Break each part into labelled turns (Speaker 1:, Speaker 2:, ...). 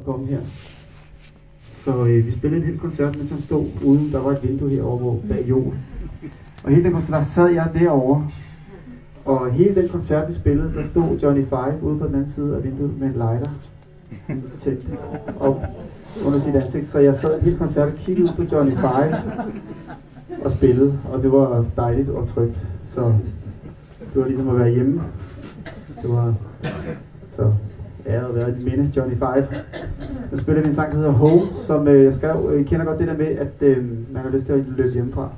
Speaker 1: komme her. Så vi spillede en hel koncert, mens han stod ude. Der var et vindue herovre bag jorden. Og hele den koncert, der sad jeg derovre. Og hele den koncert, vi spillede, der stod Johnny Five ude på den anden side af vinduet med en lighter tændt op under sit ansigt. Så jeg sad hele koncerten og kiggede ud på Johnny Five og spillede. Og det var dejligt og trygt. Så det var ligesom at være hjemme. Det var så æret at være et minde, Johnny Five. Nu spiller vi en sang, der hedder Home, som jeg skrev. I kender godt det der med, at man har lyst til at løbe hjemmefra.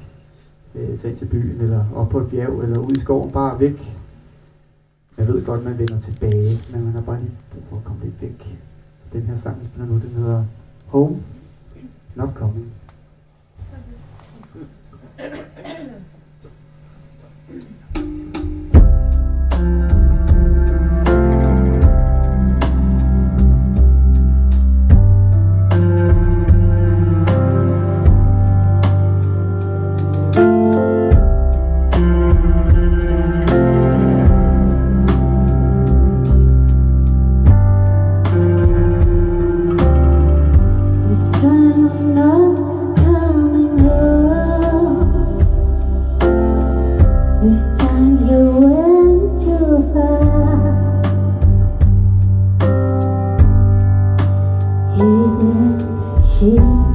Speaker 1: Tage ind til byen, eller op på et bjerg, eller ud i skoven, bare væk. Jeg ved godt, man vender tilbage, men man har bare lige brug for at komme lidt væk. Så den her sang, vi spiller nu, den hedder Home, Not Coming.
Speaker 2: This time you went too far. Hidden, she